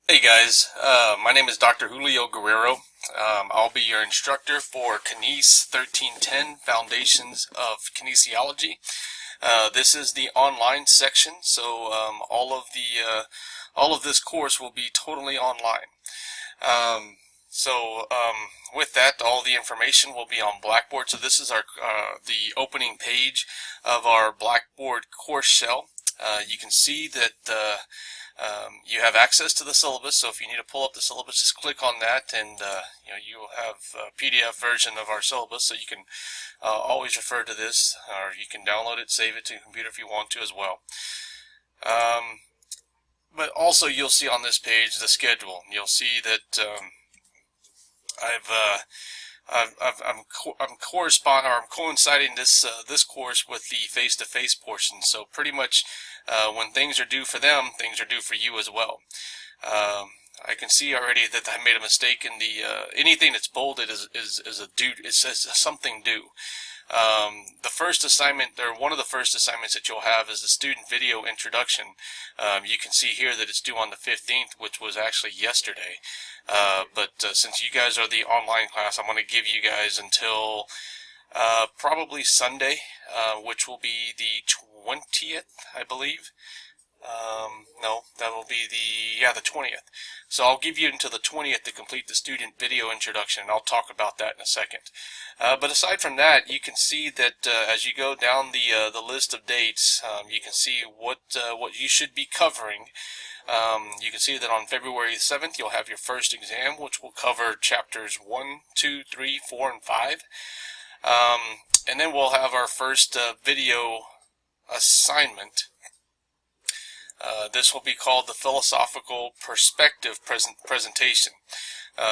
Hey guys, my name is Dr. Julio Guerrero. I'll be your instructor for Kines 1310 Foundations of Kinesiology. This is the online section, so all of this course will be totally online. With that, all the information will be on Blackboard. So this is the opening page of our Blackboard course shell. You can see that you have access to the syllabus, so if you need to pull up the syllabus, just click on that, and you will have a PDF version of our syllabus, so you can always refer to this, or you can download it, save it to your computer if you want to as well. But also, you'll see on this page the schedule. You'll see that I'm coinciding this course with the face-to-face portion. So pretty much, when things are due for them, things are due for you as well. I can see already that I made a mistake in the anything that's bolded is a due. It says something due. The first assignment, or one of the first assignments that you'll have, is the student video introduction. You can see here that it's due on the 15th, which was actually yesterday. But since you guys are the online class, I'm going to give you guys until probably Sunday, which will be the 20th, I believe. No, that will be the 20th. So I'll give you until the 20th to complete the student video introduction, and I'll talk about that in a second. But aside from that, you can see that as you go down the list of dates, you can see what you should be covering. You can see that on February 7th, you'll have your first exam, which will cover chapters 1, 2, 3, 4, and 5. And then we'll have our first video assignment. This will be called the Philosophical Perspective Presentation.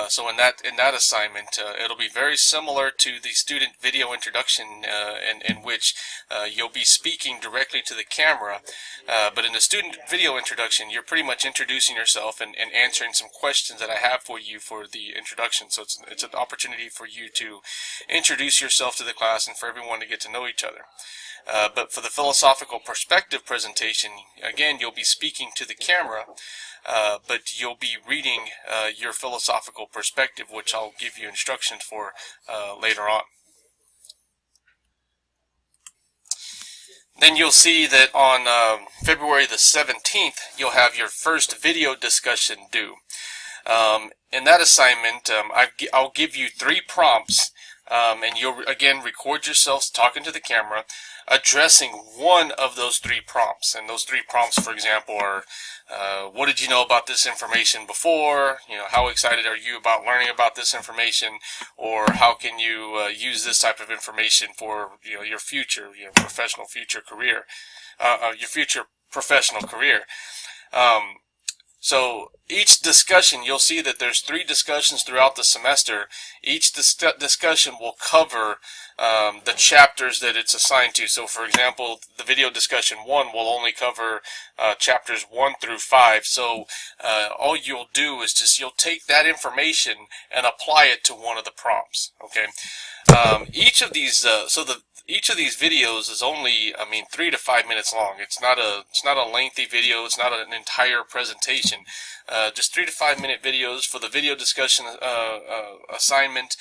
So in that assignment, it'll be very similar to the student video introduction, in which you'll be speaking directly to the camera. But in the student video introduction, you're pretty much introducing yourself and answering some questions that I have for you for the introduction. So it's an opportunity for you to introduce yourself to the class and for everyone to get to know each other. But for the philosophical perspective presentation, again, you'll be speaking to the camera, but you'll be reading your philosophical perspective, which I'll give you instructions for later on. Then you'll see that on February the 17th, you'll have your first video discussion due. In that assignment, I'll give you 3 prompts, and you'll again record yourself talking to the camera, addressing one of those 3 prompts. And those 3 prompts, for example, are what did you know about this information before? How excited are you about learning about this information? Or how can you use this type of information for your future, professional future career, your future professional career? So each discussion, you'll see that there's 3 discussions throughout the semester. Each discussion will cover the chapters that it's assigned to. So for example, the video discussion 1 will only cover chapters 1 through 5. So all you'll do is you'll take that information and apply it to one of the prompts. Okay. Each of these videos is only, 3 to 5 minutes long. It's not a lengthy video. It's not an entire presentation. Just 3 to 5 minute videos. For the video discussion assignment,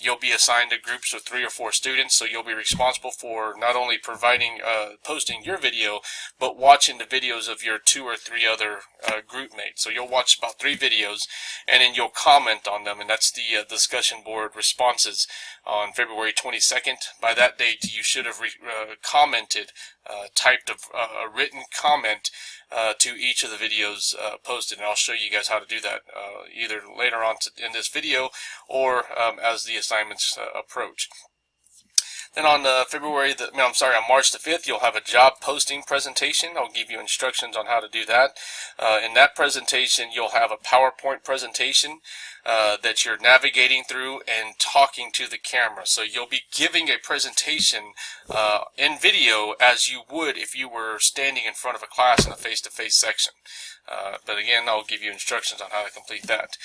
you'll be assigned to groups of 3 or 4 students. So you'll be responsible for not only posting your video, but watching the videos of your 2 or 3 other group mates. So you'll watch about 3 videos, and then you'll comment on them, and that's the discussion board responses on February 22nd. By that date, you should have commented, typed a written comment to each of the videos posted, and I'll show you guys how to do that either later on in this video or as the assignments approach. Then on March the 5th, you'll have a job posting presentation. I'll give you instructions on how to do that. In that presentation, you'll have a PowerPoint presentation that you're navigating through and talking to the camera. So you'll be giving a presentation in video as you would if you were standing in front of a class in a face-to-face section. But again, I'll give you instructions on how to complete that.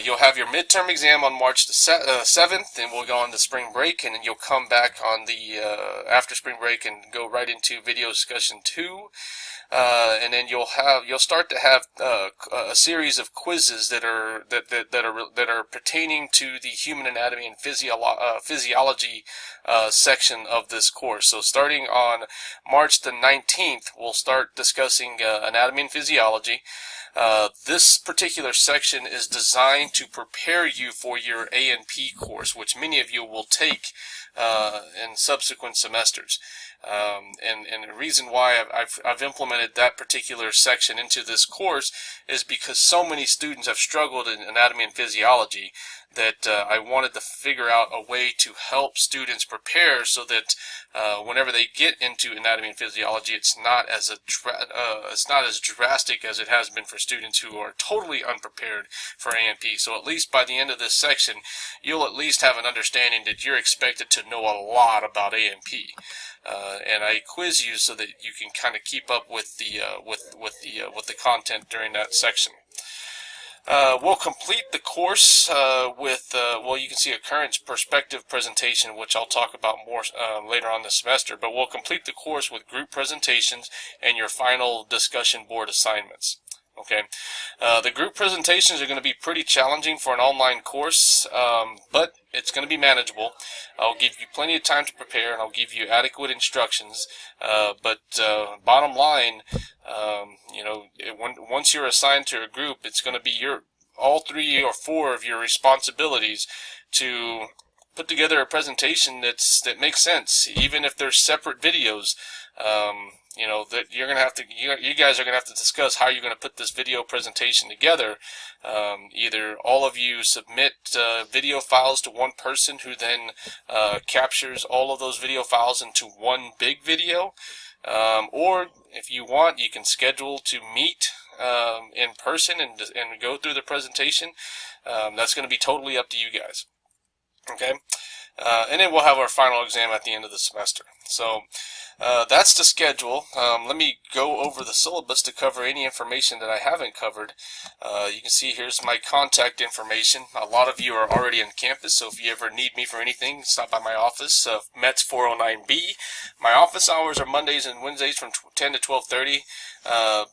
You'll have your midterm exam on March the 7th, and we'll go on to spring break, and then you'll come back on the after spring break and go right into video discussion 2. and then you'll start to have a series of quizzes that are pertaining to the human anatomy and physiology section of this course. So starting on March the 19th, we'll start discussing anatomy and physiology. This particular section is designed to prepare you for your A&P course, which many of you will take in subsequent semesters. And the reason why I've implemented that particular section into this course is because so many students have struggled in anatomy and physiology that I wanted to figure out a way to help students prepare so that whenever they get into anatomy and physiology, it's not as drastic as it has been for students who are totally unprepared for A&P. So at least by the end of this section, you'll at least have an understanding that you're expected to know a lot about A&P. And I quiz you so that you can kind of keep up with the content during that section. We'll complete the course with, you can see a current perspective presentation, which I'll talk about more later on this semester, but we'll complete the course with group presentations and your final discussion board assignments. Okay, the group presentations are going to be pretty challenging for an online course, but it's going to be manageable. I'll give you plenty of time to prepare, and I'll give you adequate instructions. But bottom line, once you're assigned to a group, it's going to be all 3 or 4 of your responsibilities to put together a presentation that makes sense, even if they're separate videos. That you're gonna have to, you guys are gonna have to discuss how you're gonna put this video presentation together. Either all of you submit video files to one person who then captures all of those video files into one big video, or if you want, you can schedule to meet in person and go through the presentation. That's going to be totally up to you guys. Okay, and then we'll have our final exam at the end of the semester. So that's the schedule. Let me go over the syllabus to cover any information that I haven't covered. You can see here's my contact information. A lot of you are already on campus, so if you ever need me for anything, stop by my office, METS 409B. My office hours are Mondays and Wednesdays from 10 to 12:30.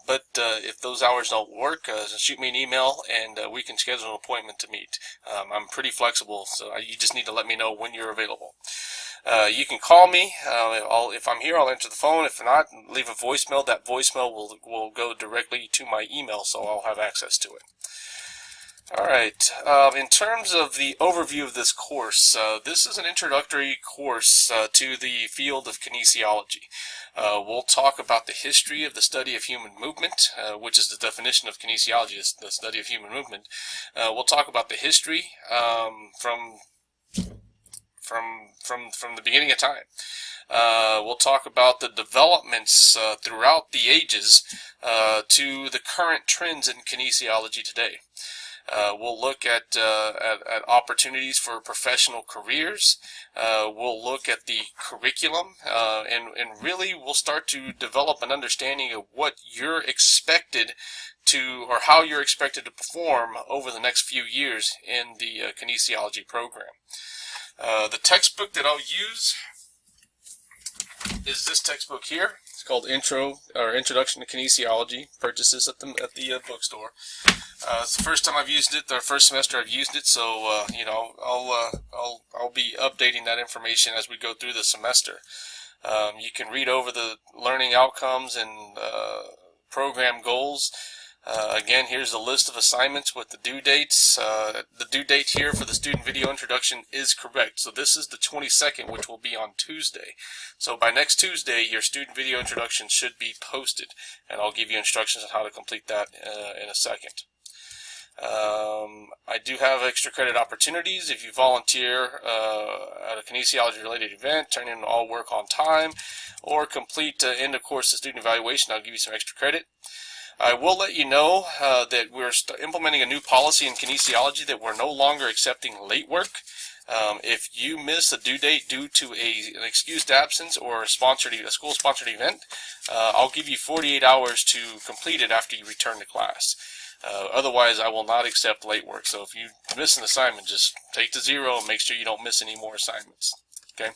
But if those hours don't work, shoot me an email and we can schedule an appointment to meet. I'm pretty flexible, so you just need to let me know when you're available. You can call me. If I'm here, I'll answer the phone. If not, leave a voicemail. That voicemail will go directly to my email, so I'll have access to it. All right. In terms of the overview of this course, this is an introductory course to the field of kinesiology. We'll talk about the history of the study of human movement, which is the definition of kinesiology, is the study of human movement. We'll talk about the history from the beginning of time. We'll talk about the developments throughout the ages to the current trends in kinesiology today. We'll look at opportunities for professional careers. We'll look at the curriculum, and really we'll start to develop an understanding of what you're expected to, or how you're expected to perform over the next few years in the kinesiology program. The textbook that I'll use is this textbook here. It's called Introduction to Kinesiology. Purchase this at the bookstore. It's the first time I've used it, the first semester I've used it, so I'll be updating that information as we go through the semester. You can read over the learning outcomes and program goals. Again, here's a list of assignments with the due dates. The due date here for the student video introduction is correct. So this is the 22nd, which will be on Tuesday. So by next Tuesday, your student video introduction should be posted, and I'll give you instructions on how to complete that in a second. I do have extra credit opportunities. If you volunteer at a kinesiology related event, turn in all work on time, or complete end of course the student evaluation, I'll give you some extra credit. I will let you know that we're implementing a new policy in kinesiology that we're no longer accepting late work. If you miss a due date due to an excused absence or a school-sponsored event, I'll give you 48 hours to complete it after you return to class. Otherwise, I will not accept late work. So if you miss an assignment, just take to 0 and make sure you don't miss any more assignments. Okay.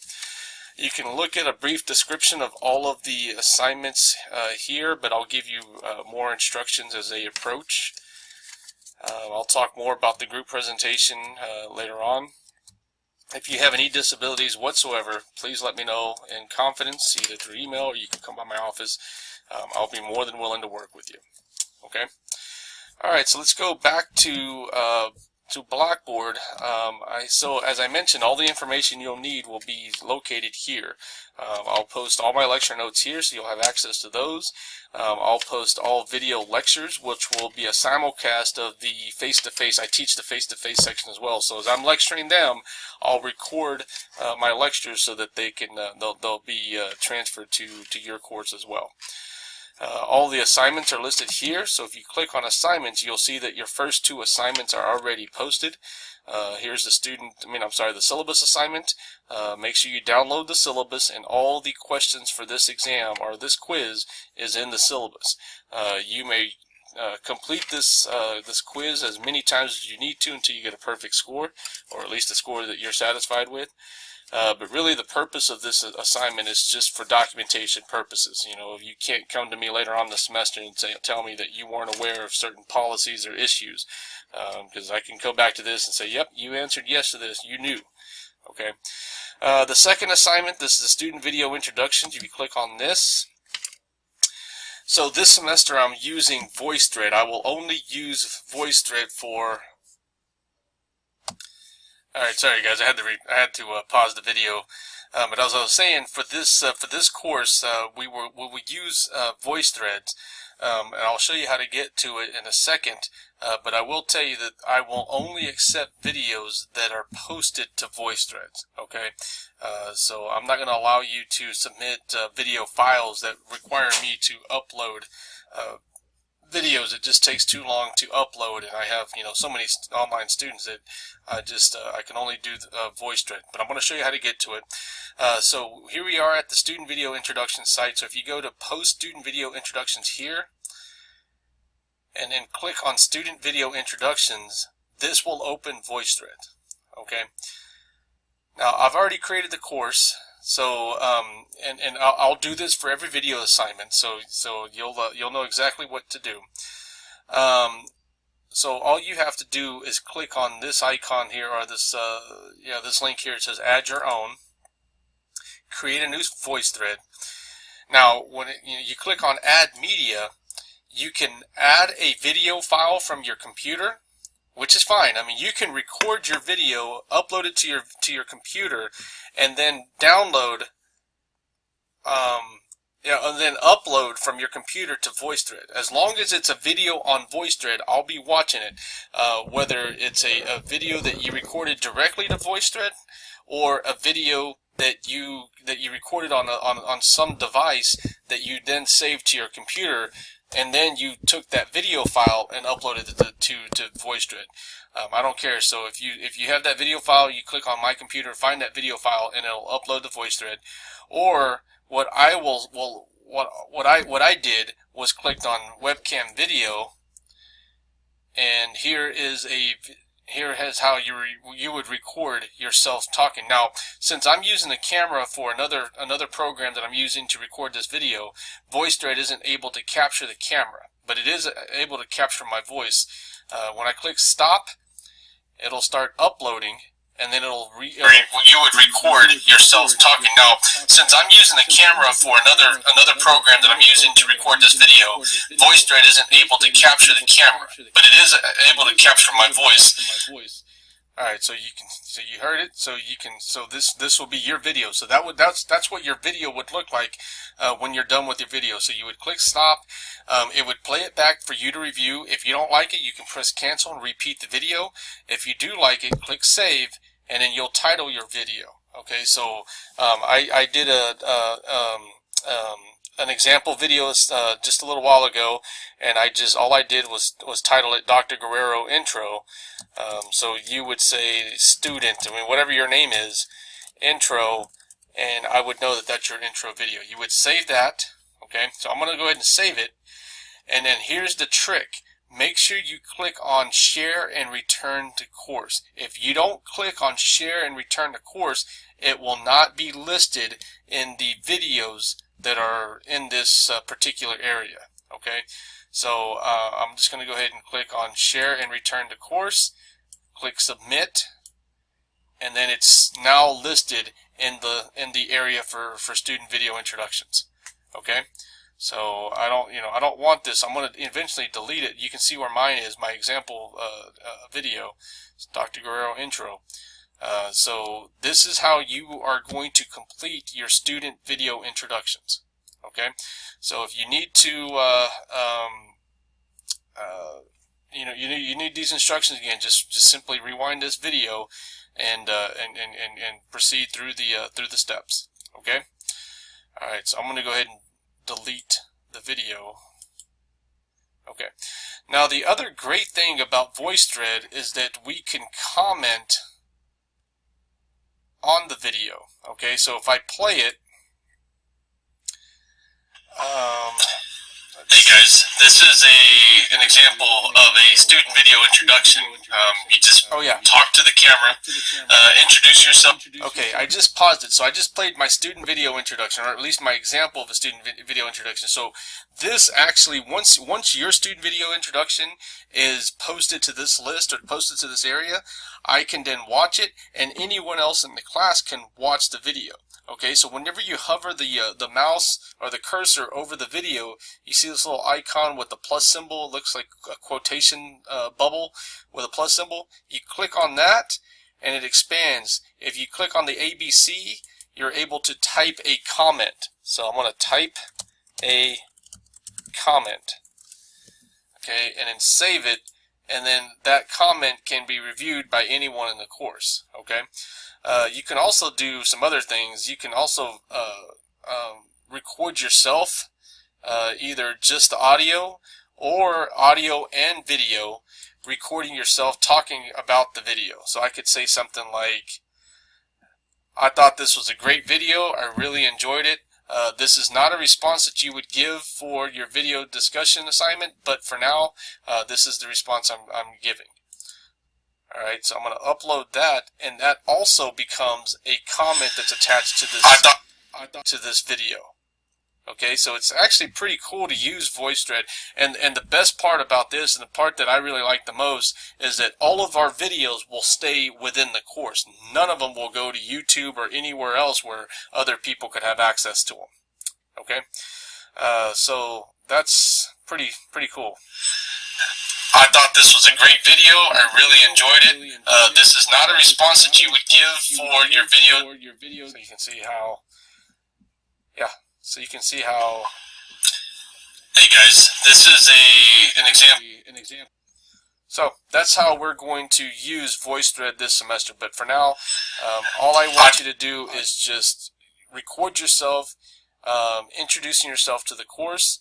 You can look at a brief description of all of the assignments here, but I'll give you more instructions as they approach. I'll talk more about the group presentation later on. If you have any disabilities whatsoever, please let me know in confidence, either through email or you can come by my office. I'll be more than willing to work with you. Okay? Alright, so let's go back to Blackboard. So as I mentioned, all the information you'll need will be located here. I'll post all my lecture notes here, so you'll have access to those. I'll post all video lectures, which will be a simulcast of the face-to-face. I teach the face-to-face section as well, so as I'm lecturing them, I'll record my lectures so that they can they'll be transferred to your course as well. All the assignments are listed here, so if you click on assignments, you'll see that your first 2 assignments are already posted. Here's the the syllabus assignment. Make sure you download the syllabus, and all the questions for this exam or this quiz is in the syllabus. You may complete this quiz as many times as you need to until you get a perfect score, or at least a score that you're satisfied with. But really the purpose of this assignment is just for documentation purposes. You know, you can't come to me later on the semester and tell me that you weren't aware of certain policies or issues, because I can go back to this and say, yep, you answered yes to this, you knew. Okay. The second assignment, this is the student video introductions. If you click on this, so this semester I'm using VoiceThread. I will only use VoiceThread for... Alright, sorry guys, I had to pause the video. But as I was saying, for this course, we would use VoiceThreads, and I'll show you how to get to it in a second. But I will tell you that I will only accept videos that are posted to VoiceThreads. Okay, so I'm not going to allow you to submit video files that require me to upload videos. It just takes too long to upload, and I have so many online students that I can only do VoiceThread. But I'm going to show you how to get to it. So here we are at the student video introduction site. So if you go to post student video introductions here and then click on student video introductions, this will open VoiceThread. Okay, now I've already created the course. So and I'll do this for every video assignment, so you'll know exactly what to do. So all you have to do is click on this icon here, or this this link here. It says add your own. Create a new VoiceThread. Now when you click on add media, you can add a video file from your computer, which is fine. I mean, you can record your video, upload it to your computer, and then download, and then upload from your computer to VoiceThread. As long as it's a video on VoiceThread, I'll be watching it. Whether it's a video that you recorded directly to VoiceThread, or a video that you recorded on some device that you then saved to your computer, and then you took that video file and uploaded it to VoiceThread. I don't care. So if you have that video file, you click on my computer, find that video file, and it'll upload to VoiceThread. Or what I did was clicked on webcam video, and here is how you would record yourself talking. Now, since I'm using the camera for another program that I'm using to record this video, VoiceThread isn't able to capture the camera, but it is able to capture my voice. When I click stop, it'll start uploading, and then you would record yourself talking. Now, since I'm using the camera for another program that I'm using to record this video, VoiceThread isn't able to capture the camera, but it is able to capture my voice. All right, so you heard it. So this will be your video. So that's what your video would look like when you're done with your video. So you would click stop. It would play it back for you to review. If you don't like it, you can press cancel and repeat the video. If you do like it, click save, and then you'll title your video. Okay, so I did an example video just a little while ago, and all I did was title it Dr. Guerrero Intro. So you would say student, whatever your name is, intro, and I would know that that's your intro video. You would save that. Okay, so I'm going to go ahead and save it. And then here's the trick. make sure you click on share and return to course. If you don't click on share and return to course, it will not be listed in the videos that are in this particular area. Okay, so I'm just going to go ahead and click on share and return to course, click submit, and then it's now listed in the area for student video introductions. Okay, so I don't want this. I'm going to eventually delete it. You can see where mine is, my example video, Dr. Guerrero intro. So this is how you are going to complete your student video introductions. Okay, so if you need to, you need these instructions again. Just simply rewind this video and proceed through the steps. Okay. All right. So I'm going to go ahead and delete the video. Okay. Now the other great thing about VoiceThread is that we can comment on the video. Okay. So if I play it. Hey guys, this is an example of a student video introduction. You just talk to the camera, introduce yourself. Okay, I just paused it, so I just played my student video introduction, or at least my example of a student video introduction. So this actually, once your student video introduction is posted to this list or posted to this area, I can then watch it, and anyone else in the class can watch the video. Okay, so whenever you hover the mouse or the cursor over the video, you see this little icon with the plus symbol. It looks like a quotation bubble with a plus symbol. You click on that, and it expands. If you click on the ABC, you're able to type a comment. So I'm going to type a comment. Okay, and then save it, and then that comment can be reviewed by anyone in the course. Okay. You can also do some other things. You can also record yourself, either just audio or audio and video, recording yourself talking about the video. So I could say something like, I thought this was a great video, I really enjoyed it. This is not a response that you would give for your video discussion assignment, but for now, this is the response I'm giving. Alright, so I'm going to upload that, and that also becomes a comment that's attached to this video. Okay, so it's actually pretty cool to use VoiceThread, and the best part about this, and the part that I really like the most, is that all of our videos will stay within the course. None of them will go to YouTube or anywhere else where other people could have access to them. Okay, so that's pretty cool. I thought this was a great video. I really enjoyed it. This is not a response that you would give for your video. So you can see how, so you can see how. Hey guys, this is an example. So that's how we're going to use VoiceThread this semester. But for now, all I want you to do is just record yourself, introducing yourself to the course.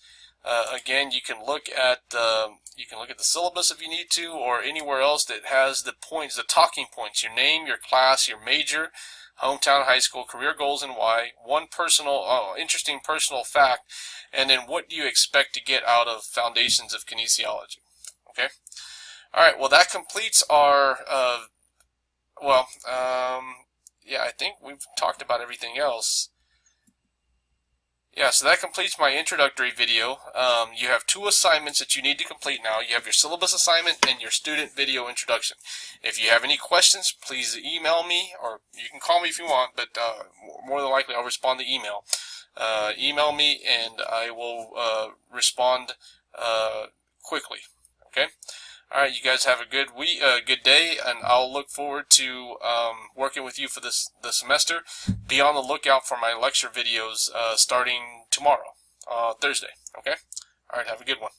Again, you can look at the syllabus if you need to, or anywhere else that has the points, the talking points, your name, your class, your major, hometown, high school, career goals and why, one interesting personal fact, and then what do you expect to get out of Foundations of Kinesiology. Okay? Alright, well that completes our, I think we've talked about everything else. Yeah, so that completes my introductory video. You have two assignments that you need to complete now. You have your syllabus assignment and your student video introduction. If you have any questions, please email me, or you can call me if you want, but more than likely I'll respond to email. Email me and I will respond quickly. Okay? Alright, you guys have a good week, good day, and I'll look forward to working with you for the semester. Be on the lookout for my lecture videos starting tomorrow, Thursday. Okay? Alright, have a good one.